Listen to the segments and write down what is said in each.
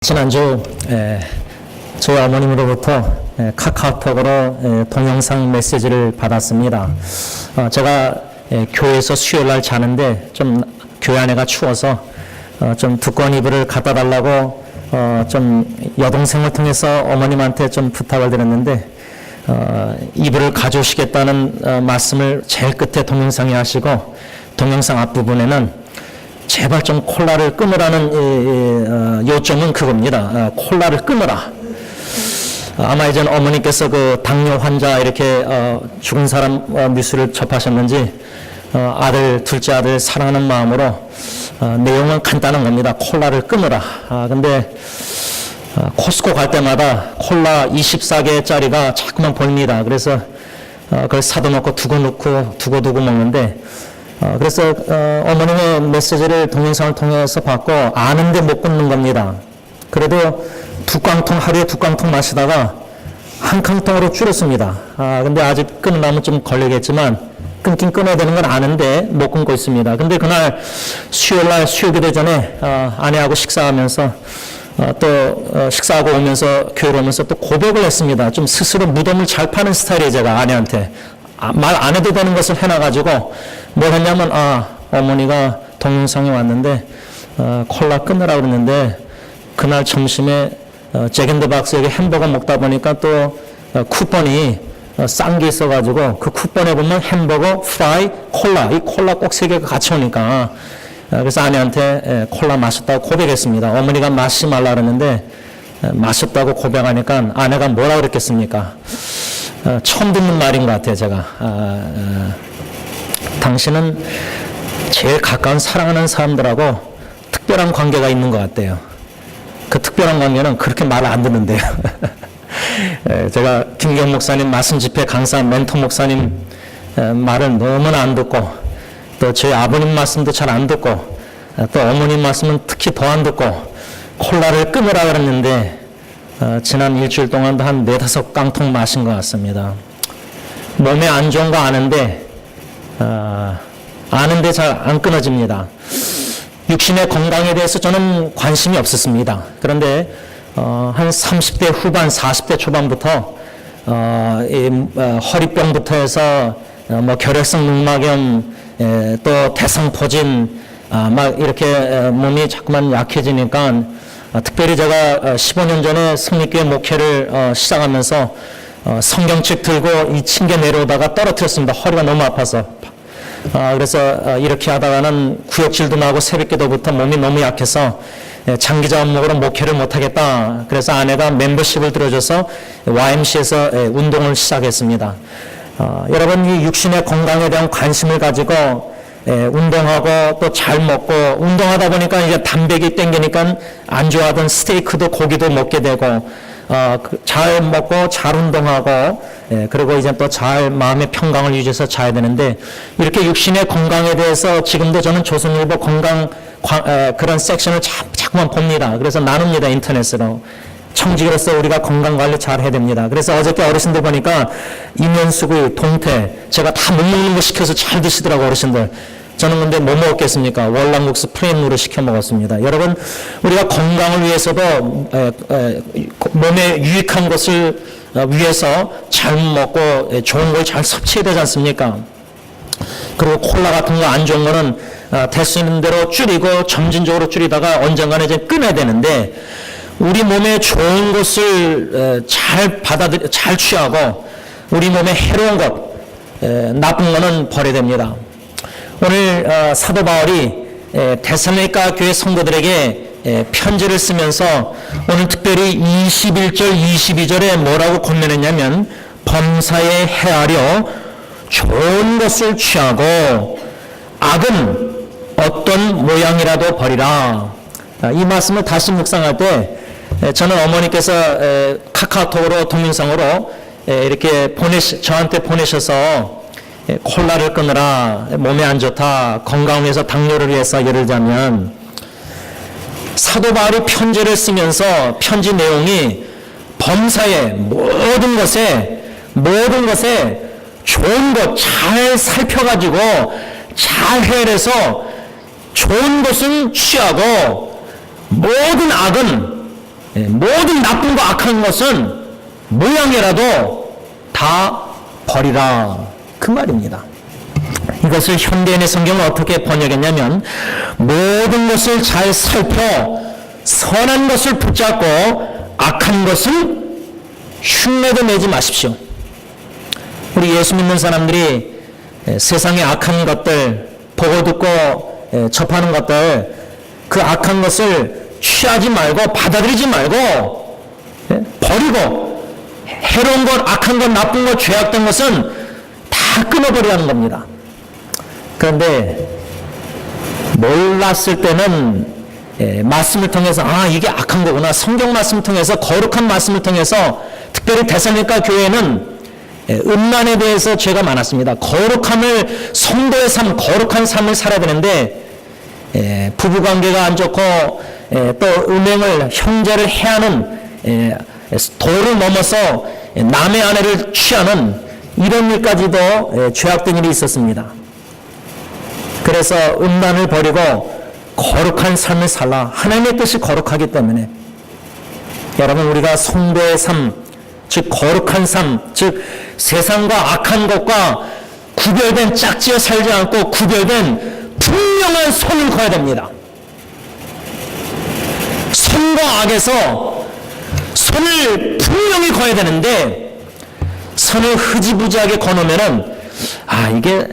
지난주 저희 어머님으로부터 카카오톡으로 동영상 메시지를 받았습니다. 제가 교회에서 수요일날 자는데 좀 교회 안에가 추워서 좀 두꺼운 이불을 갖다 달라고 좀 여동생을 통해서 어머님한테 좀 부탁을 드렸는데 이불을 가져오시겠다는 말씀을 제일 끝에 동영상에 하시고 동영상 앞부분에는 제발 좀 콜라를 끊으라는 요점은 그겁니다. 콜라를 끊으라. 아마 이제 어머니께서 그 당뇨 환자 이렇게 죽은 사람 뉴스를 접하셨는지 아들, 둘째 아들 사랑하는 마음으로 내용은 간단한 겁니다. 콜라를 끊으라. 근데 코스코 갈 때마다 콜라 24개짜리가 자꾸만 보입니다. 그래서 그걸 사다 놓고 두고 먹는데 그래서 어머님의 메시지를 동영상을 통해서 받고 아는데 못 끊는 겁니다. 그래도 하루에 두 깡통 마시다가 한 깡통으로 줄였습니다. 근데 아직 끊으려면 좀 걸리겠지만 끊긴 끊어야 되는 건 아는데 못 끊고 있습니다. 근데 그날 수요일날 수요기도 전에 아내하고 식사하면서 또 식사하고 오면서 교회로 오면서 또 고백을 했습니다. 좀 스스로 무덤을 잘 파는 스타일이에요. 제가 아내한테 말 안 해도 되는 것을 해놔가지고 뭘 했냐면 어머니가 동영상에 왔는데 콜라 끊으라고 그랬는데 그날 점심에 잭앤더박스 여기 햄버거 먹다 보니까 또 쿠폰이 싼 게 있어가지고 그 쿠폰에 보면 햄버거, 프라이, 콜라 이 콜라 꼭 세 개가 같이 오니까 그래서 아내한테 콜라 마셨다고 고백했습니다. 어머니가 마시지 말라 그랬는데 마셨다고 고백하니까 아내가 뭐라 그랬겠습니까? 처음 듣는 말인 것 같아요. 제가 당신은 제일 가까운 사랑하는 사람들하고 특별한 관계가 있는 것 같대요. 그 특별한 관계는 그렇게 말을 안 듣는데요. 제가 김경 목사님 말씀 집회 강사 멘토 목사님 말을 너무나 안 듣고 또 저희 아버님 말씀도 잘 안 듣고 또 어머님 말씀은 특히 더 안 듣고 콜라를 끊으라 그랬는데 지난 일주일 동안도 한 4-5깡통 마신 것 같습니다. 몸에 안 좋은 거 아는데 잘 안 끊어집니다. 육신의 건강에 대해서 저는 관심이 없었습니다. 그런데 한 30대 후반, 40대 초반부터 허리병부터 해서 결핵성 늑막염, 또 대상포진, 막 이렇게 몸이 자꾸만 약해지니까 특별히 제가 15년 전에 승리교회 목회를 시작하면서 성경책 들고 이 층계 내려오다가 떨어뜨렸습니다. 허리가 너무 아파서. 그래서 이렇게 하다가는 구역질도 나고 새벽기도부터 몸이 너무 약해서 장기 자원목으로 목회를 못하겠다. 그래서 아내가 멤버십을 들어줘서 YMC에서 운동을 시작했습니다. 여러분 이 육신의 건강에 대한 관심을 가지고 운동하고 또 잘 먹고 운동하다 보니까 이제 단백이 땡기니까 안 좋아하던 스테이크도 고기도 먹게 되고 잘 먹고 잘 운동하고 그리고 이제 또 잘 마음의 평강을 유지해서 자야 되는데 이렇게 육신의 건강에 대해서 지금도 저는 조선일보 건강 그런 섹션을 자꾸만 봅니다. 그래서 나눕니다. 인터넷으로. 청직으로서 우리가 건강관리 잘 해야 됩니다. 그래서 어저께 어르신들 보니까 이면수구이, 동태 제가 다 못 먹는 거 시켜서 잘 드시더라고 어르신들. 저는 근데 뭐 먹었겠습니까? 월남국수 프레임으로 시켜 먹었습니다. 여러분 우리가 건강을 위해서도 몸에 유익한 것을 위해서 잘 먹고 좋은 걸 잘 섭취해야 되지 않습니까? 그리고 콜라 같은 거 안 좋은 거는 될 수 있는 대로 줄이고 점진적으로 줄이다가 언젠가는 이제 끊어야 되는데 우리 몸에 좋은 것을 잘 취하고 우리 몸에 해로운 것, 나쁜 거는 버려야 됩니다. 오늘 사도 바울이 데살로니가 교회 성도들에게 편지를 쓰면서 오늘 특별히 21절, 22절에 뭐라고 권면했냐면 범사에 헤아려 좋은 것을 취하고 악은 어떤 모양이라도 버리라. 이 말씀을 다시 묵상할 때 저는 어머니께서 카카오톡으로 동영상으로 이렇게 저한테 보내셔서 콜라를 끊으라, 몸에 안 좋다, 건강을 위해서 당뇨를 위해서 예를 들자면 사도 바울이 편지를 쓰면서 편지 내용이 범사의 모든 것에 좋은 것 잘 살펴가지고 잘 헤아려서 좋은 것은 취하고 모든 악은 모든 나쁜 거 악한 것은 모양이라도 다 버리라 그 말입니다. 이것을 현대인의 성경은 어떻게 번역했냐면 모든 것을 잘 살펴 선한 것을 붙잡고 악한 것은 흉내도 내지 마십시오. 우리 예수 믿는 사람들이 세상의 악한 것들 보고 듣고 접하는 것들 그 악한 것을 취하지 말고 받아들이지 말고 버리고 해로운 것, 악한 것, 나쁜 것, 죄악된 것은 다 끊어버리라는 겁니다. 그런데 몰랐을 때는 말씀을 통해서 이게 악한 거구나, 성경 말씀을 통해서 거룩한 말씀을 통해서 특별히 데살로니가 교회는 음란에 대해서 죄가 많았습니다. 거룩함을 성도의 삶, 거룩한 삶을 살아야 되는데 부부관계가 안 좋고 또 음행을 형제를 해하는 도를 넘어서 남의 아내를 취하는 이런 일까지도 죄악된 일이 있었습니다. 그래서 음란을 버리고 거룩한 삶을 살라. 하나님의 뜻이 거룩하기 때문에 여러분 우리가 성도의 삶, 즉 거룩한 삶, 즉 세상과 악한 것과 구별된 짝지어 살지 않고 구별된 분명한 선을 그어야 됩니다. 선과 악에서 선을 분명히 그어야 되는데 선을 흐지부지하게 거놓으면은 이게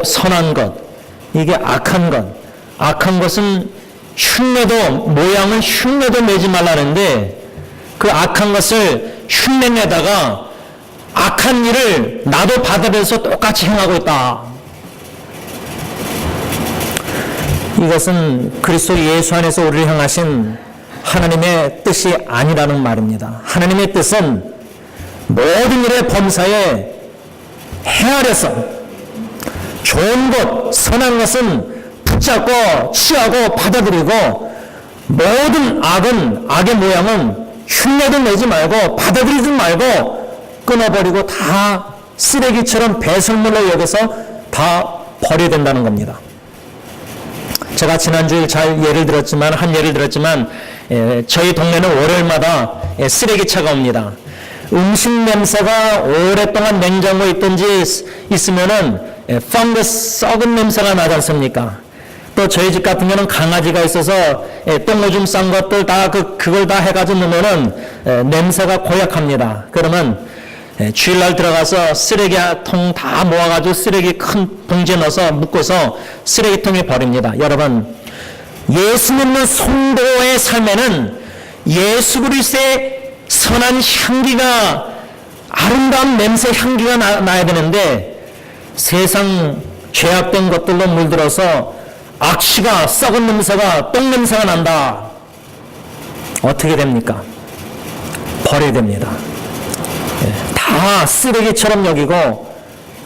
선한 것, 이게 악한 것, 악한 것은 흉내도 모양은 흉내도 내지 말라는데 그 악한 것을 흉내내다가 악한 일을 나도 받아들여서 똑같이 행하고 있다. 이것은 그리스도 예수 안에서 우리를 향하신 하나님의 뜻이 아니라는 말입니다. 하나님의 뜻은 모든 일의 범사에 헤아려서 좋은 것, 선한 것은 붙잡고 취하고 받아들이고 모든 악의 모양은 흉내도 내지 말고 받아들이지 말고 끊어버리고 다 쓰레기처럼 배설물로 여겨서 다 버려야 된다는 겁니다. 제가 지난주에 한 예를 들었지만 저희 동네는 월요일마다 쓰레기차가 옵니다. 음식 냄새가 오랫동안 냉장고에 있으면은 펑거스 썩은 냄새가 나지 않습니까? 또 저희 집 같은 경우는 강아지가 있어서 똥오줌 싼 것들 그걸 다 해가지고 넣으면은 냄새가 고약합니다. 그러면 주일날 들어가서 쓰레기통 다 모아가지고 쓰레기 큰 봉지에 넣어서 묶어서 쓰레기통에 버립니다. 여러분, 예수 믿는 성도의 삶에는 예수 그리스도의 선한 향기가, 아름다운 냄새 향기가 나야 되는데 세상 죄악된 것들로 물들어서 악취가, 썩은 냄새가, 똥 냄새가 난다. 어떻게 됩니까? 버려야 됩니다. 다 쓰레기처럼 여기고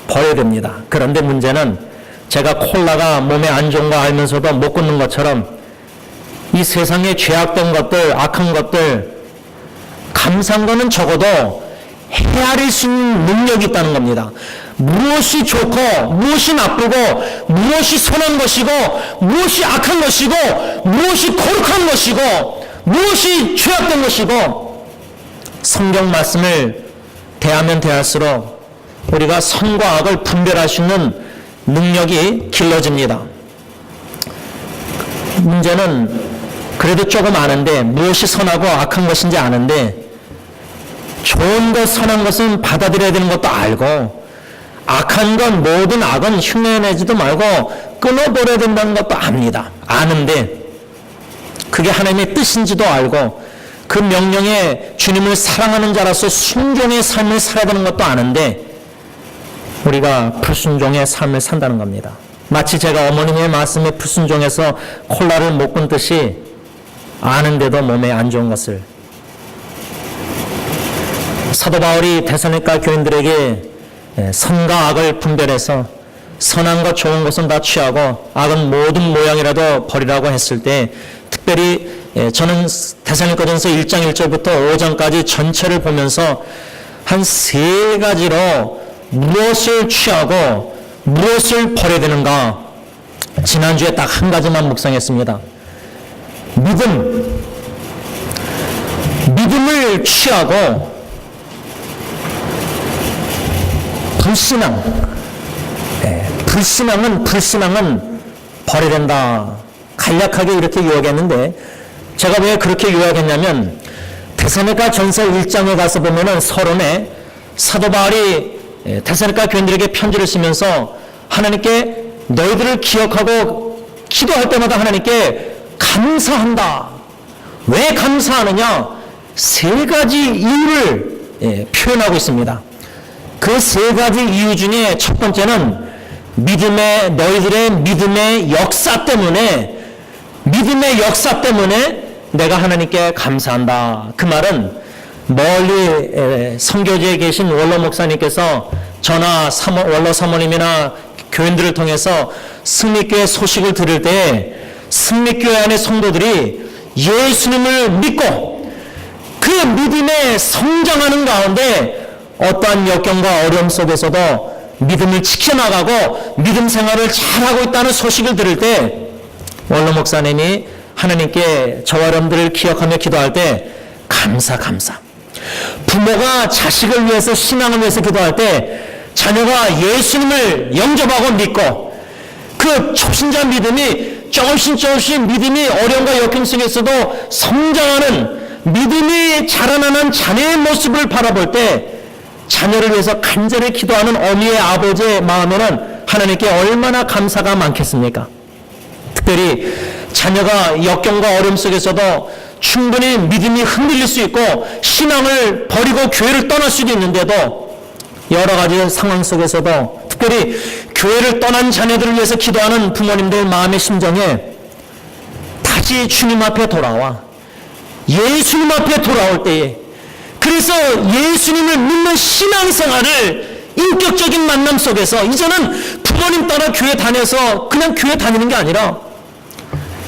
버려야 됩니다. 그런데 문제는 제가 콜라가 몸에 안 좋은 거 알면서도 못 끊는 것처럼 이 세상에 죄악된 것들, 악한 것들, 감사한 거는 적어도 헤아릴 수 있는 능력이 있다는 겁니다. 무엇이 좋고 무엇이 나쁘고 무엇이 선한 것이고 무엇이 악한 것이고 무엇이 거룩한 것이고 무엇이 죄악된 것이고 성경 말씀을 대하면 대할수록 우리가 선과 악을 분별할 수 있는 능력이 길러집니다. 문제는 그래도 조금 아는데 무엇이 선하고 악한 것인지 아는데 좋은 것, 선한 것은 받아들여야 되는 것도 알고 악한 건, 모든 악은 흉내내지도 말고 끊어버려야 된다는 것도 압니다. 아는데 그게 하나님의 뜻인지도 알고 그 명령에 주님을 사랑하는 자로서 순종의 삶을 살아야 되는 것도 아는데 우리가 불순종의 삶을 산다는 겁니다. 마치 제가 어머님의 말씀에 불순종해서 콜라를 못 끊듯이 아는데도 몸에 안 좋은 것을. 사도 바울이 데살로니가 교인들에게 선과 악을 분별해서 선한 것, 좋은 것은 다 취하고 악은 모든 모양이라도 버리라고 했을 때 특별히 저는 데살로니가전서 1장 1절부터 5장까지 전체를 보면서 한 세 가지로 무엇을 취하고 무엇을 버려야 되는가 지난주에 딱 한 가지만 묵상했습니다. 믿음, 믿음을 취하고 불신앙은 버려야 된다. 간략하게 이렇게 요약했는데, 제가 왜 그렇게 요약했냐면, 데살로니가 전서 1장에 가서 보면은 서론에 사도 바울이 데살로니가 교인들에게 편지를 쓰면서 하나님께 너희들을 기억하고 기도할 때마다 하나님께 감사한다. 왜 감사하느냐? 세 가지 이유를 표현하고 있습니다. 그 세 가지 이유 중에 첫 번째는 너희들의 믿음의 역사 때문에 내가 하나님께 감사한다. 그 말은 멀리 선교지에 계신 원로 목사님께서 저나 원로 사모님이나 교인들을 통해서 승리교회 소식을 들을 때 승리교회 안의 성도들이 예수님을 믿고 그 믿음에 성장하는 가운데 어떠한 역경과 어려움 속에서도 믿음을 지켜나가고 믿음 생활을 잘하고 있다는 소식을 들을 때 원로 목사님이 하나님께 저와 여러분들을 기억하며 기도할 때 감사. 부모가 자식을 위해서 신앙을 위해서 기도할 때 자녀가 예수님을 영접하고 믿고 그 초신자 믿음이 조금씩 믿음이 어려움과 역경 속에서도 성장하는 믿음이 자라나는 자녀의 모습을 바라볼 때 자녀를 위해서 간절히 기도하는 어미의 아버지의 마음에는 하나님께 얼마나 감사가 많겠습니까? 특별히 자녀가 역경과 어려움 속에서도 충분히 믿음이 흔들릴 수 있고 신앙을 버리고 교회를 떠날 수도 있는데도 여러 가지 상황 속에서도 특별히 교회를 떠난 자녀들을 위해서 기도하는 부모님들 마음의 심정에 다시 주님 앞에 돌아와 예수님 앞에 돌아올 때에 그래서 예수님을 믿는 신앙생활을 인격적인 만남 속에서 이제는 부모님 따라 교회 다녀서 그냥 교회 다니는 게 아니라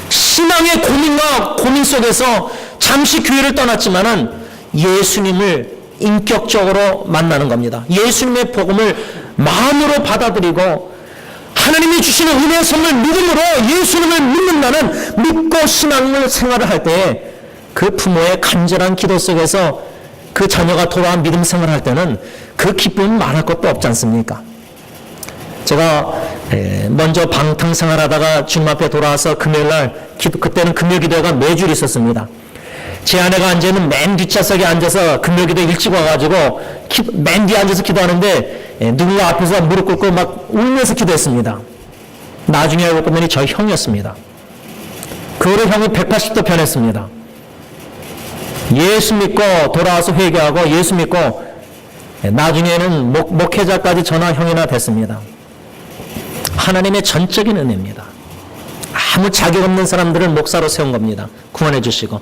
신앙의 고민과 고민 속에서 잠시 교회를 떠났지만은 예수님을 인격적으로 만나는 겁니다. 예수님의 복음을 마음으로 받아들이고 하나님이 주시는 은혜의 선물 믿음으로 예수님을 믿는다는 믿고 신앙을 생활을 할 때 그 부모의 간절한 기도 속에서 그 자녀가 돌아온 믿음 생활을 할 때는 그 기쁨은 말할 것도 없지 않습니까? 제가 먼저 방탕 생활하다가 주님 앞에 돌아와서 금요일날 그때는 금요기도가 매주 있었습니다. 제 아내가 앉아있는 맨 뒷좌석에 앉아서 금요기도 일찍 와가지고 맨 뒤에 앉아서 기도하는데 누군가 앞에서 무릎 꿇고 막 울면서 기도했습니다. 나중에 알고 보니 저희 형이었습니다. 그 후로 형이 180도 변했습니다. 예수 믿고 돌아와서 회개하고 예수 믿고 나중에는 목회자까지 저나 형이나 됐습니다. 하나님의 전적인 은혜입니다. 아무 자격 없는 사람들을 목사로 세운 겁니다. 구원해 주시고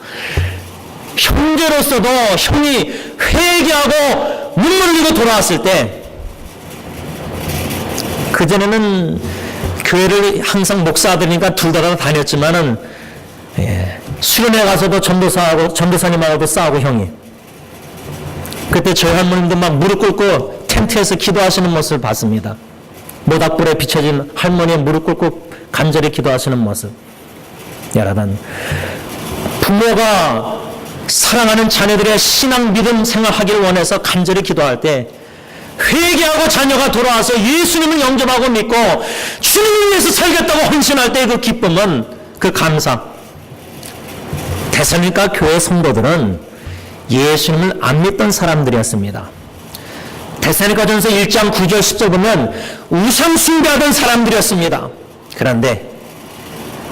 형제로서도 형이 회개하고 눈물 흘리고 돌아왔을 때 그전에는 교회를 항상 목사들이니까 둘 다 다녔지만은 수련회 가서도 전도사님하고도 싸우고 형이 그때 저희 할머님도 막 무릎 꿇고 텐트에서 기도하시는 모습을 봤습니다. 모닥불에 비춰진 할머니의 무릎 꿇고 간절히 기도하시는 모습. 여러분, 부모가 사랑하는 자녀들의 신앙 믿음 생활하기를 원해서 간절히 기도할 때 회개하고 자녀가 돌아와서 예수님을 영접하고 믿고 주님을 위해서 살겠다고 헌신할 때 그 기쁨은 그 감사. 데살로니가 교회 성도들은 예수님을 안 믿던 사람들이었습니다. 데살로니가전서 1장 9절 10절 보면 우상 숭배하던 사람들이었습니다. 그런데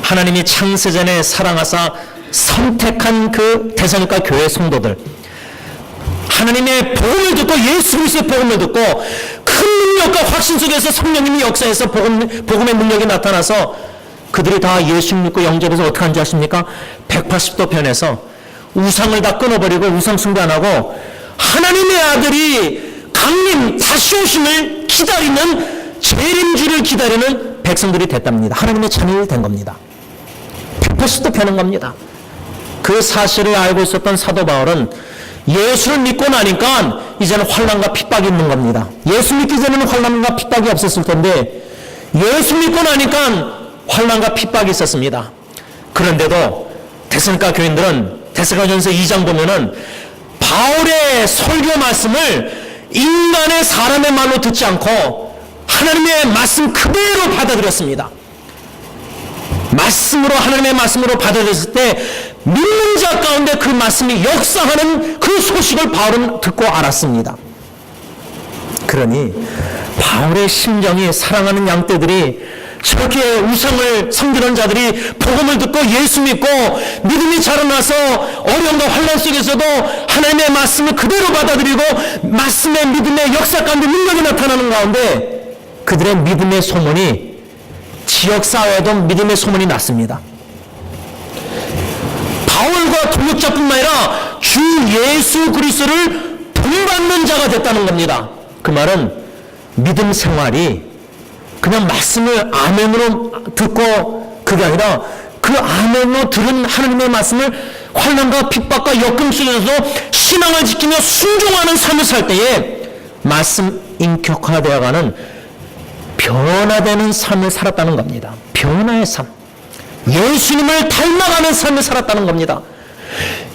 하나님이 창세전에 사랑하사 선택한 그 데살로니가 교회 성도들 하나님의 복음을 듣고 예수 그리스도의 복음을 듣고 큰 능력과 확신 속에서 성령님이 역사해서 복음의 능력이 나타나서 그들이 다 예수 믿고 영접해서 어떻게 하는지 아십니까? 180도 변해서 우상을 다 끊어버리고 우상 숭배 안 하고 하나님의 아들이 강림 다시 오심을 기다리는 재림주를 기다리는 백성들이 됐답니다. 하나님의 자녀들이 된 겁니다. 180도 변한 겁니다. 그 사실을 알고 있었던 사도 바울은 예수를 믿고 나니까 이제는 환난과 핍박이 있는 겁니다. 예수 믿기 전에는 환난과 핍박이 없었을 텐데 예수 믿고 나니까 환난과 핍박이 있었습니다. 그런데도 데살로니가 교인들은 데살로니가전서 2장 보면은 바울의 설교 말씀을 인간의 사람의 말로 듣지 않고 하나님의 말씀 그대로 받아들였습니다. 말씀으로, 하나님의 말씀으로 받아들였을 때 믿는 자 가운데 그 말씀이 역사하는 그 소식을 바울은 듣고 알았습니다. 그러니 바울의 심정이, 사랑하는 양떼들이 저렇게 우상을 섬기는 자들이 복음을 듣고 예수 믿고 믿음이 자라나서 어려움과 환난 속에서도 하나님의 말씀을 그대로 받아들이고 말씀의 믿음의 역사 가운데 능력이 나타나는 가운데 그들의 믿음의 소문이 지역사회에도 믿음의 소문이 났습니다. 바울과 동역자뿐만 아니라 주 예수 그리스도를 본받는 자가 됐다는 겁니다. 그 말은 믿음 생활이 그냥 말씀을 아멘으로 듣고 그게 아니라 그 아멘으로 들은 하나님의 말씀을 환난과 핍박과 역금 속에서도 신앙을 지키며 순종하는 삶을 살 때에 말씀 인격화되어가는 변화되는 삶을 살았다는 겁니다. 변화의 삶. 예수님을 닮아가는 삶을 살았다는 겁니다.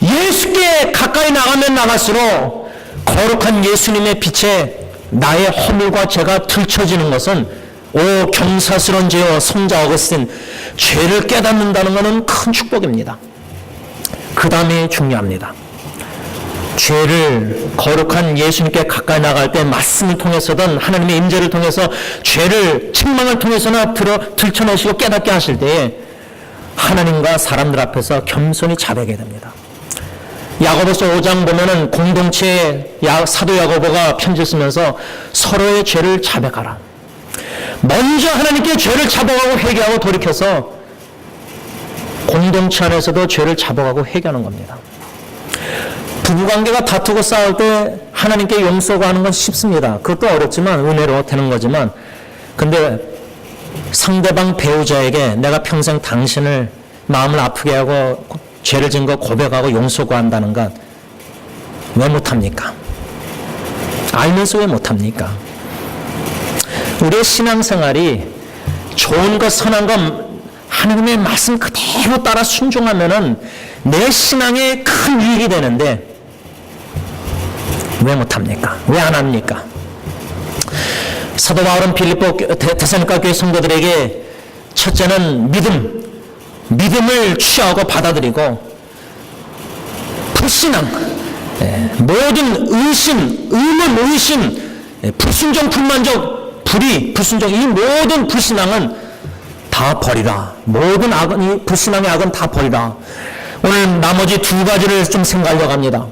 예수께 가까이 나가면 나갈수록 거룩한 예수님의 빛에 나의 허물과 죄가 들춰지는 것은 오 경사스러운 죄여 성자 어거스틴, 죄를 깨닫는다는 것은 큰 축복입니다. 그 다음에 중요합니다. 죄를, 거룩한 예수님께 가까이 나갈 때 말씀을 통해서든 하나님의 임재를 통해서 죄를 책망을 통해서나 들춰내시고 깨닫게 하실 때에 하나님과 사람들 앞에서 겸손히 자백해야 됩니다. 야고보서 5장 보면은 공동체에 사도 야고보가 편지 쓰면서 서로의 죄를 자백하라. 먼저 하나님께 죄를 자복하고 회개하고 돌이켜서 공동체 안에서도 죄를 자복하고 회개하는 겁니다. 부부관계가 다투고 싸울 때 하나님께 용서가 하는 건 쉽습니다. 그것도 어렵지만 은혜로 되는 거지만, 근데 상대방 배우자에게 내가 평생 당신을 마음을 아프게 하고 죄를 지은 거 고백하고 용서 구한다는 것 왜 못합니까? 알면서 왜 못합니까? 우리의 신앙생활이 좋은 것, 선한 것, 하나님의 말씀 그대로 따라 순종하면은 내 신앙에 큰 이익이 되는데 왜 못합니까? 왜 안 합니까? 사도 바울은 필립보 데살로니가 교회 성도들에게 첫째는 믿음을 취하고 받아들이고 불신앙, 모든 의심, 의문, 의심, 불순종, 불만족, 불의, 불순종, 이 모든 불신앙은 다 버리라. 모든 악은, 이 불신앙의 악은 다 버리라. 오늘 나머지 두 가지를 좀 생각하려고 합니다.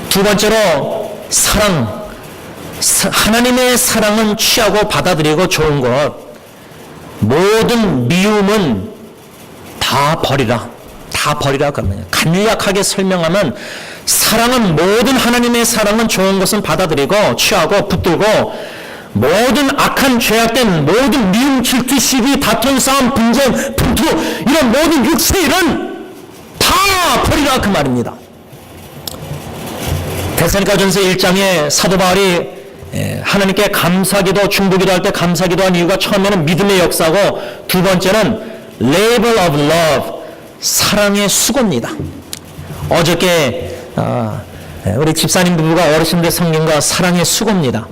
두 번째로 사랑, 하나님의 사랑은 취하고 받아들이고 좋은 것, 모든 미움은 다 버리라. 다 버리라 그러면 간략하게 설명하면 사랑은, 모든 하나님의 사랑은 좋은 것은 받아들이고 취하고 붙들고 모든 악한 죄악된 모든 미움, 질투, 시기, 다툼, 싸움, 분쟁, 분투, 이런 모든 육체의 일은 다 버리라 그 말입니다. 데살로니가전서 1장에 사도 바울이 하나님께 감사기도, 중보기도 할 때 감사기도한 이유가 처음에는 믿음의 역사고 두 번째는 labor of love, 사랑의 수고입니다. 어저께 우리 집사님 부부가 어르신들 섬김과 사랑의 수고입니다.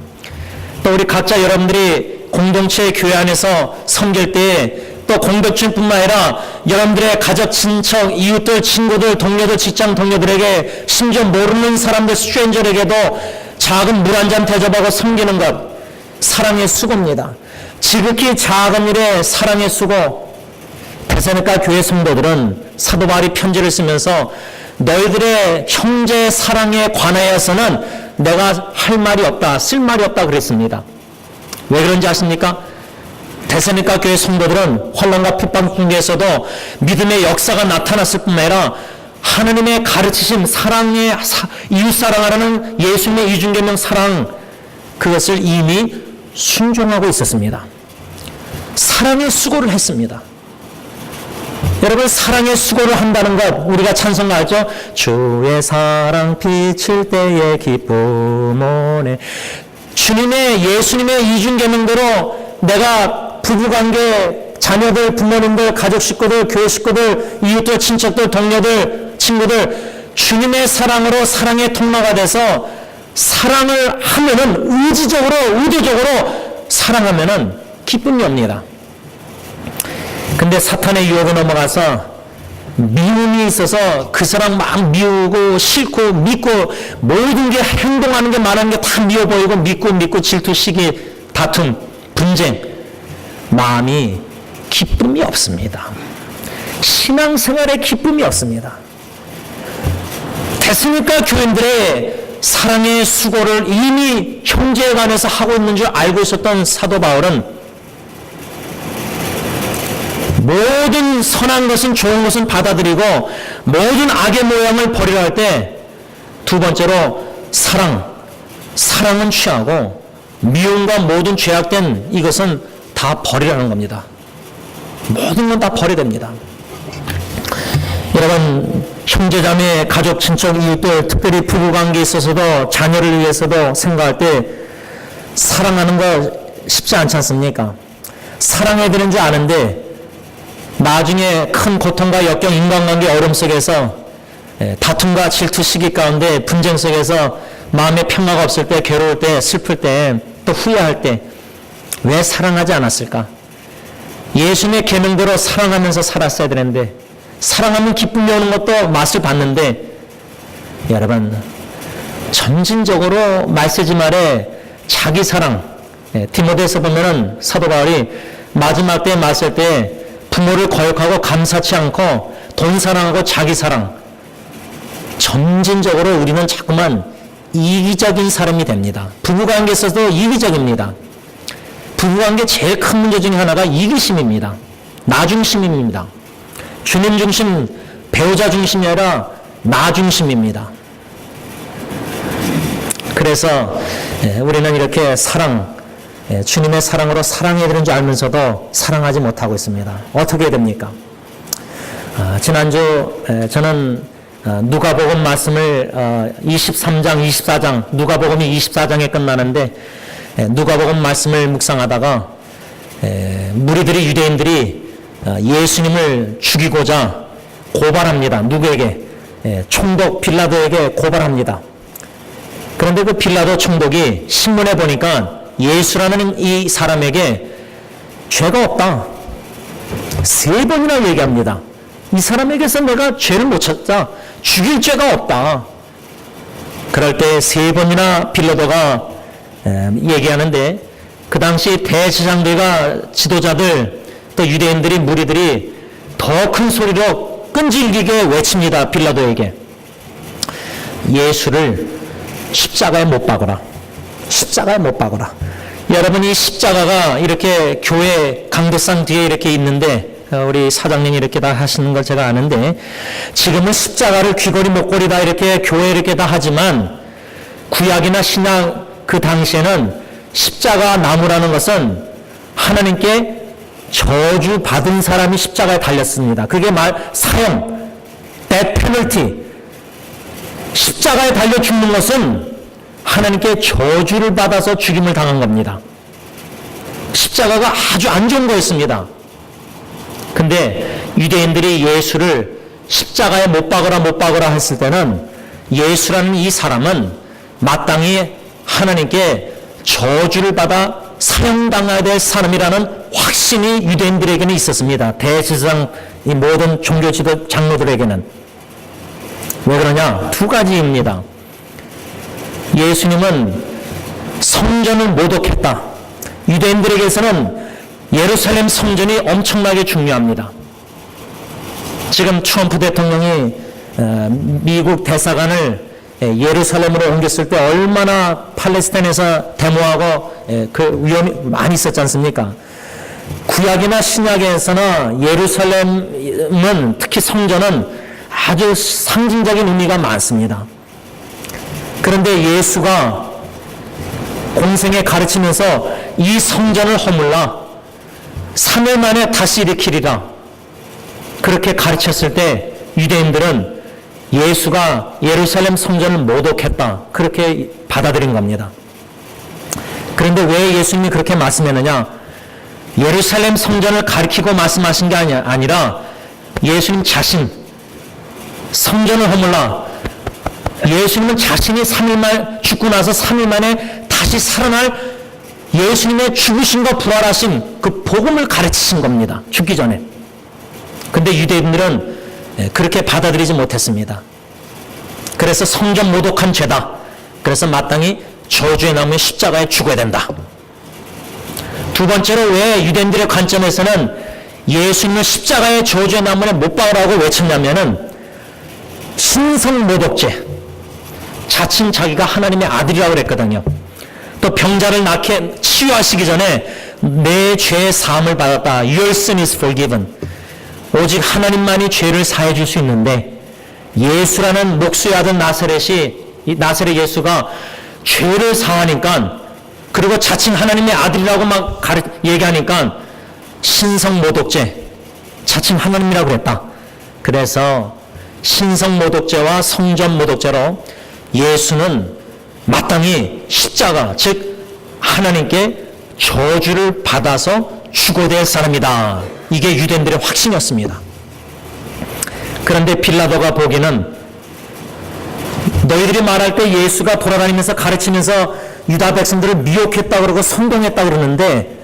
또 우리 각자 여러분들이 공동체 교회 안에서 섬길 때 또 공동체뿐만 아니라 여러분들의 가족, 친척, 이웃들, 친구들, 동료들, 직장 동료들에게 심지어 모르는 사람들, 스트레인저에게도 작은 물 한 잔 대접하고 섬기는 것, 사랑의 수고입니다. 지극히 작은 일에 사랑의 수고. 데살로니가 교회 성도들은 사도 바울이 편지를 쓰면서 너희들의 형제 사랑에 관하여서는 내가 할 말이 없다, 쓸 말이 없다 그랬습니다. 왜 그런지 아십니까? 데살로니가 교회 성도들은 환난과 핍박 중에서도 믿음의 역사가 나타났을 뿐만 아니라 하나님의 가르치신 사랑의 이웃사랑하라는 예수님의 이중계명 사랑, 그것을 이미 순종하고 있었습니다. 사랑의 수고를 했습니다. 여러분, 사랑의 수고를 한다는 것, 우리가 찬송하죠. 주의 사랑 비칠 때의 기쁨 오네. 주님의, 예수님의 이중계명대로 내가 부부관계, 자녀들, 부모님들, 가족 식구들, 교회 식구들, 이웃들, 친척들, 동료들, 친구들, 주님의 사랑으로 사랑의 통로가 돼서 사랑을 하면은 의지적으로 의도적으로 사랑하면은 기쁨이 옵니다. 근데 사탄의 유혹에 넘어가서 미움이 있어서 그 사람 막 미우고 싫고 믿고 모든 게 행동하는 게 말하는 게 다 미워 보이고 믿고 질투, 시기, 다툼, 분쟁, 마음이 기쁨이 없습니다. 신앙생활에 기쁨이 없습니다. 됐으니까 교인들의 사랑의 수고를 이미 형제에 관해서 하고 있는 줄 알고 있었던 사도 바울은 모든 선한 것은 좋은 것은 받아들이고 모든 악의 모양을 버리려 할 때 두 번째로 사랑은 취하고 미움과 모든 죄악된 이것은 다 버리라는 겁니다. 모든 건 다 버려야 됩니다. 여러분, 형제자매, 가족, 친척, 이웃들, 특별히 부부관계에 있어서도 자녀를 위해서도 생각할 때 사랑하는 거 쉽지 않지 않습니까? 사랑해야 되는지 아는데 나중에 큰 고통과 역경, 인간관계 어려움 속에서 다툼과 질투, 시기 가운데 분쟁 속에서 마음에 평화가 없을 때, 괴로울 때, 슬플 때, 또 후회할 때 왜 사랑하지 않았을까? 예수님의 계명대로 사랑하면서 살았어야 되는데 사랑하면 기쁨이 오는 것도 맛을 봤는데 여러분 점진적으로 말세지 말에 자기 사랑 디모데에서 보면은 사도 바울이 마지막 때에 맞설 때 부모를 거역하고 감사치 않고 돈 사랑하고 자기 사랑 점진적으로 우리는 자꾸만 이기적인 사람이 됩니다. 부부관계에 있어서도 이기적입니다. 부부관계 제일 큰 문제 중에 하나가 이기심입니다. 나 중심입니다. 주님 중심, 배우자 중심이 아니라 나 중심입니다. 그래서 우리는 이렇게 주님의 사랑으로 사랑해야 되는 줄 알면서도 사랑하지 못하고 있습니다. 어떻게 해야 됩니까? 지난주 저는 누가복음 말씀을 23장, 24장, 누가복음이 24장에 끝나는데 누가복음 말씀을 묵상하다가 무리들이 유대인들이 예수님을 죽이고자 고발합니다. 누구에게? 총독 빌라도에게 고발합니다. 그런데 그 빌라도 총독이 신문에 보니까 예수라는 이 사람에게 죄가 없다. 3번이나 얘기합니다. 이 사람에게서 내가 죄를 못 찾자. 죽일 죄가 없다. 그럴 때 3번이나 빌라도가 얘기하는데 그 당시 대제사장들과 지도자들 또 유대인들이 무리들이 더 큰 소리로 끈질기게 외칩니다. 빌라도에게 예수를 십자가에 못 박으라. 십자가에 못 박으라. 여러분 이 십자가가 이렇게 교회 강도상 뒤에 이렇게 있는데 우리 사장님이 이렇게 다 하시는 걸 제가 아는데 지금은 십자가를 귀걸이 목걸이 다 이렇게 교회에 이렇게 다 하지만 구약이나 신약 그 당시에는 십자가 나무라는 것은 하나님께 저주 받은 사람이 십자가에 달렸습니다. 그게 사형, death penalty. 십자가에 달려 죽는 것은 하나님께 저주를 받아서 죽임을 당한 겁니다. 십자가가 아주 안 좋은 거였습니다. 근데 유대인들이 예수를 십자가에 못 박으라 했을 때는 예수라는 이 사람은 마땅히 하나님께 저주를 받아 사형당해야 될 사람이라는 확신이 유대인들에게는 있었습니다. 대제사장 이 모든 종교 지도 장로들에게는. 왜 그러냐? 2가지입니다. 예수님은 성전을 모독했다. 유대인들에게서는 예루살렘 성전이 엄청나게 중요합니다. 지금 트럼프 대통령이 미국 대사관을 예루살렘으로 옮겼을 때 얼마나 팔레스타인에서 데모하고 그 위험이 많이 있었지 않습니까? 구약이나 신약에서는 예루살렘은 특히 성전은 아주 상징적인 의미가 많습니다. 그런데 예수가 공생에 가르치면서 이 성전을 허물라 3일 만에 다시 일으키리라 그렇게 가르쳤을 때 유대인들은 예수가 예루살렘 성전을 모독했다 그렇게 받아들인 겁니다. 그런데 왜 예수님이 그렇게 말씀했느냐? 예루살렘 성전을 가리키고 말씀하신 게 아니라 예수님 자신 성전을 허물라 예수님은 자신이 3일만 죽고 나서 3일 만에 다시 살아날 예수님의 죽으심과 부활하심 그 복음을 가르치신 겁니다. 죽기 전에. 근데 유대인들은 그렇게 받아들이지 못했습니다. 그래서 성전 모독한 죄다. 그래서 마땅히 저주의 나무의 십자가에 죽어야 된다. 두 번째로 왜 유대인들의 관점에서는 예수님을 십자가의 저주의 나무에 못 박으라고 외쳤냐면은 신성 모독죄. 자칭 자기가 하나님의 아들이라고 그랬거든요. 또 병자를 낳게 치유하시기 전에 내 죄의 사함을 받았다. Your sin is forgiven. 오직 하나님만이 죄를 사해 줄 수 있는데 예수라는 목수의 아들 나사렛 예수가 죄를 사하니까 그리고 자칭 하나님의 아들이라고 막 얘기하니까 신성 모독죄, 자칭 하나님이라고 그랬다. 그래서 신성 모독죄와 성전 모독죄로 예수는 마땅히 십자가, 즉 하나님께 저주를 받아서 죽어야 될 사람이다. 이게 유대인들의 확신이었습니다. 그런데 빌라도가 보기는 너희들이 말할 때 예수가 돌아다니면서 가르치면서 유다 백성들을 미혹했다 그러고 선동했다 그러는데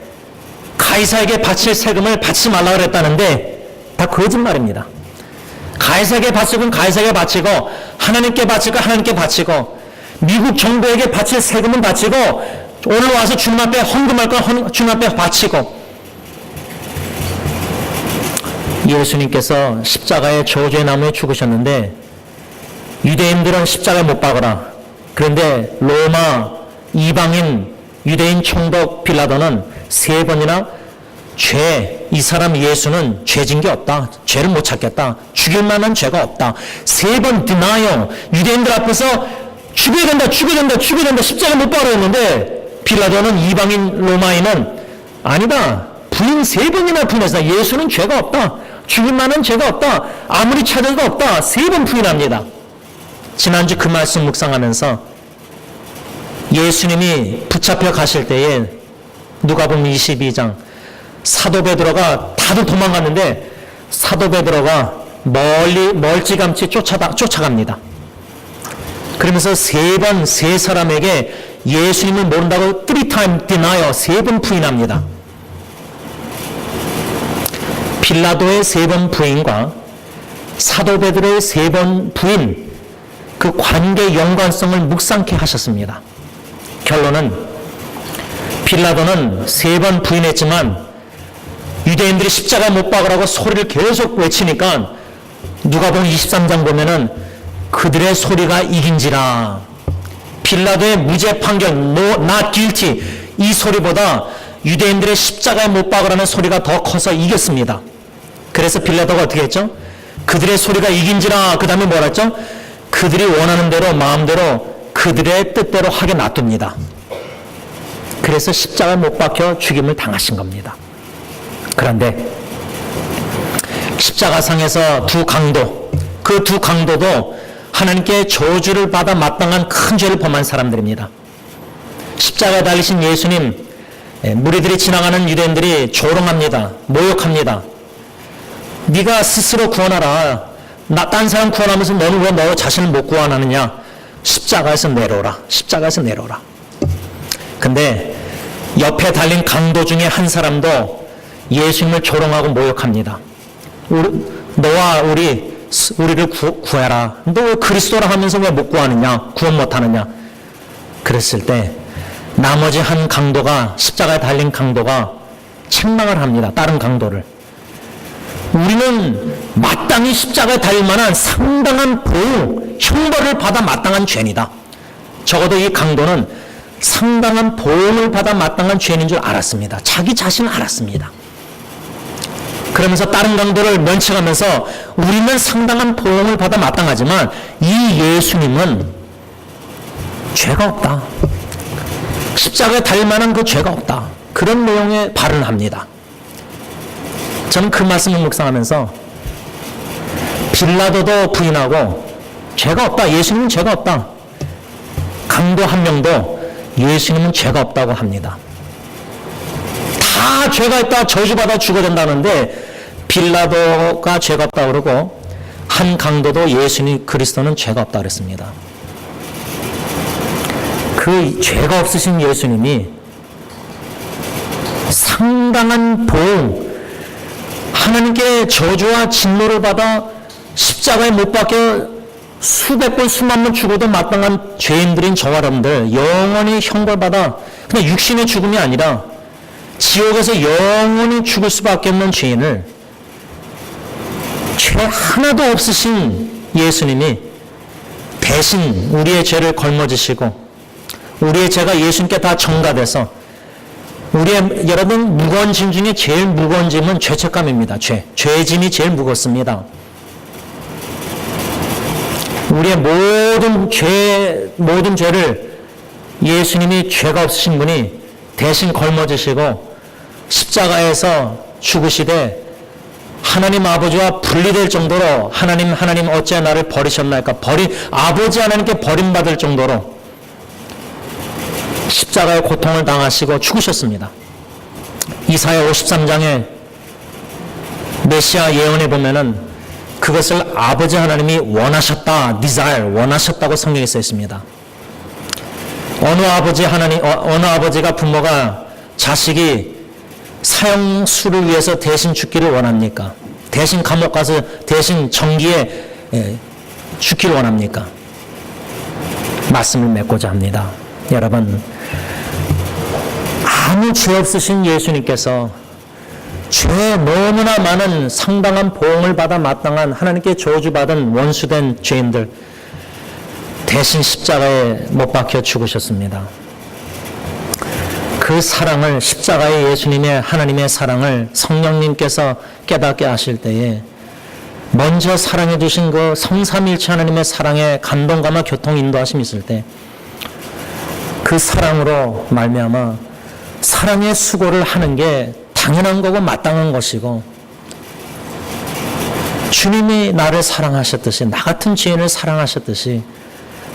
가이사에게 바칠 세금을 바치지 말라고 그랬다는데 다 거짓말입니다. 가이사에게 바칠 건 가이사에게 바치고 하나님께 바칠 건 하나님께 바치고 미국 정부에게 바칠 세금은 바치고 오늘 와서 주님 앞에 헌금할 건 주님 앞에 바치고 예수님께서 십자가의 저주의 나무에 죽으셨는데 유대인들은 십자가에 못 박으라. 그런데 로마 이방인 유대인 총독 빌라도는 3번이나 이 사람 예수는 죄진 게 없다. 죄를 못 찾겠다. 죽일 만한 죄가 없다. 3번 denial. 유대인들 앞에서 죽여야 된다. 십자가에 못 박으라 했는데 빌라도는 이방인 로마인은 아니다. 부인 3번이나 부인했다. 예수는 죄가 없다. 죽일 만한 죄가 없다. 아무리 찾아도 없다. 3번 부인합니다. 지난주 그 말씀 묵상하면서 예수님이 붙잡혀 가실 때에 누가복음 22장 사도 베드로가 다들 도망갔는데 사도 베드로가 멀찌감치 쫓아갑니다. 그러면서 3번 세 사람에게 예수님을 모른다고 3time denial 3번 부인합니다. 빌라도의 3번 부인과 사도 베드로의 3번 부인 그 관계 연관성을 묵상케 하셨습니다. 결론은 빌라도는 3번 부인했지만 유대인들이 십자가에 못 박으라고 소리를 계속 외치니까 누가복음 23장 보면은 그들의 소리가 이긴지라. 빌라도의 무죄 판결 No, not guilty 이 소리보다 유대인들의 십자가에 못 박으라는 소리가 더 커서 이겼습니다. 그래서 빌라도가 어떻게 했죠? 그들의 소리가 이긴지라. 그 다음에 뭐라 했죠? 그들이 원하는 대로 마음대로 그들의 뜻대로 하게 놔둡니다. 그래서 십자가에 못 박혀 죽임을 당하신 겁니다. 그런데 십자가상에서 그 두 강도도 하나님께 저주를 받아 마땅한 큰 죄를 범한 사람들입니다. 십자가에 달리신 예수님 무리들이 지나가는 유대인들이 조롱합니다. 모욕합니다. 네가 스스로 구원하라. 딴 사람 구원하면서 너는 왜 너 자신을 못 구원하느냐. 십자가에서 내려오라. 근데 옆에 달린 강도 중에 한 사람도 예수님을 조롱하고 모욕합니다. 너와 우리를 구해라. 너 왜 그리스도라 하면서 왜 못 구하느냐. 구원 못하느냐. 그랬을 때 나머지 한 강도가 십자가에 달린 강도가 책망을 합니다. 다른 강도를. 우리는 마땅히 십자가에 달릴 만한 상당한 보응, 형벌을 받아 마땅한 죄인이다. 적어도 이 강도는 상당한 보응을 받아 마땅한 죄인인 줄 알았습니다. 자기 자신은 알았습니다. 그러면서 다른 강도를 면책하면서 우리는 상당한 보응을 받아 마땅하지만 이 예수님은 죄가 없다. 십자가에 달릴 만한 그 죄가 없다. 그런 내용의 발언을 합니다. 저는 그 말씀을 묵상하면서 빌라도도 부인하고 죄가 없다. 예수님은 죄가 없다. 강도 한 명도 예수님은 죄가 없다고 합니다. 다 죄가 있다. 저주받아 죽어야 된다는데 빌라도가 죄가 없다고 그러고 한 강도도 예수님 그리스도는 죄가 없다고 그랬습니다. 그 죄가 없으신 예수님이 상당한 보응, 하나님께 저주와 진노를 받아 십자가에 못 박혀 수백 번 수만 번 죽어도 마땅한 죄인들인 저와 여러분들 영원히 형벌받아 그냥 육신의 죽음이 아니라 지옥에서 영원히 죽을 수밖에 없는 죄인을 죄 하나도 없으신 예수님이 대신 우리의 죄를 걸머지시고 우리의 죄가 예수님께 다 전가돼서 우리의 여러분 무거운 짐 중에 제일 무거운 짐은 죄책감입니다. 죄의 짐이 제일 무겁습니다. 우리의 모든 죄를 예수님이 죄가 없으신 분이 대신 걸머지시고 십자가에서 죽으시되 하나님 아버지와 분리될 정도로 하나님 어찌 나를 버리셨나이까 아버지 하나님께 버림받을 정도로 십자가의 고통을 당하시고 죽으셨습니다. 이사야 53장에 메시아 예언에 보면은 그것을 아버지 하나님이 원하셨다, 원하셨다고 성경에 써 있습니다. 어느 아버지가 부모가 자식이 사형수를 위해서 대신 죽기를 원합니까? 대신 감옥 가서 대신 정기에 죽기를 원합니까? 말씀을 맺고자 합니다. 여러분, 아무 죄 없으신 예수님께서 죄 너무나 많은 상당한 보응을 받아 마땅한 하나님께 저주받은 원수된 죄인들 대신 십자가에 못 박혀 죽으셨습니다. 그 사랑을 십자가의 예수님의 하나님의 사랑을 성령님께서 깨닫게 하실 때에 먼저 사랑해 주신 그 성삼일체 하나님의 사랑에 감동감과 교통 인도하심이 있을 때 그 사랑으로 말미암아 사랑의 수고를 하는 게 당연한 거고 마땅한 것이고 주님이 나를 사랑하셨듯이 나 같은 죄인을 사랑하셨듯이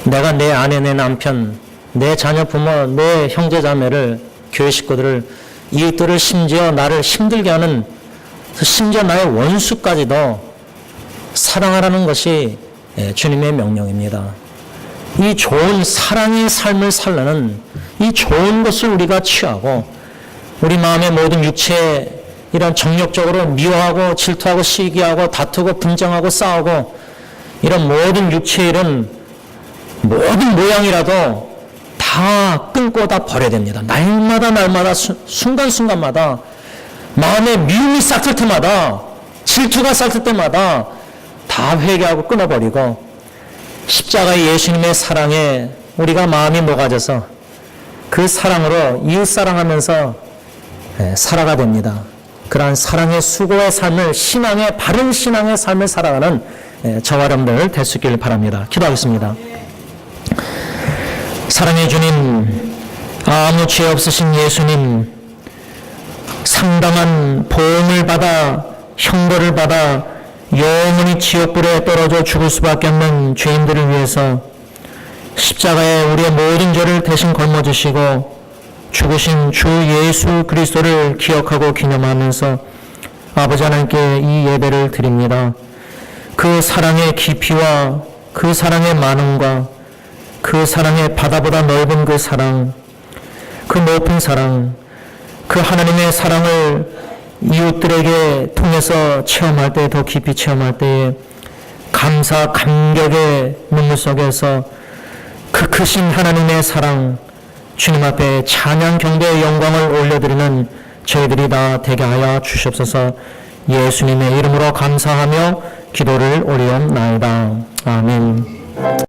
내가 내 아내, 내 남편, 내 자녀, 부모, 내 형제, 자매를 교회 식구들을 이웃들을 심지어 나를 힘들게 하는 심지어 나의 원수까지도 사랑하라는 것이 주님의 명령입니다. 이 좋은 사랑의 삶을 살라는 이 좋은 것을 우리가 취하고 우리 마음의 모든 육체 이런 정욕적으로 미워하고 질투하고 시기하고 다투고 분쟁하고 싸우고 이런 모든 육체의 이런 모든 모양이라도 다 끊고 다 버려야 됩니다. 날마다 순간순간마다 마음에 미움이 싹틀 때마다 질투가 싹틀 때마다 다 회개하고 끊어버리고 십자가의 예수님의 사랑에 우리가 마음이 녹아져서 그 사랑으로 이웃 사랑하면서 살아가 됩니다. 그러한 사랑의 수고의 삶을 바른 신앙의 삶을 살아가는 저와 여러분들 될 수 있기를 바랍니다. 기도하겠습니다. 사랑의 주님, 아무 죄 없으신 예수님, 상당한 보응을 받아 형벌을 받아 영원히 지옥불에 떨어져 죽을 수밖에 없는 죄인들을 위해서 십자가에 우리의 모든 죄를 대신 걸머지시고 죽으신 주 예수 그리스도를 기억하고 기념하면서 아버지 하나님께 이 예배를 드립니다. 그 사랑의 깊이와 그 사랑의 많음과 그 사랑의 바다보다 넓은 그 사랑, 그 높은 사랑, 그 하나님의 사랑을 이웃들에게 통해서 체험할 때, 더 깊이 체험할 때에 감사, 감격의 눈물 속에서 그 크신 하나님의 사랑, 주님 앞에 찬양, 경배의 영광을 올려드리는 저희들이 다 되게 하여 주시옵소서. 예수님의 이름으로 감사하며 기도를 올리옵나이다. 아멘.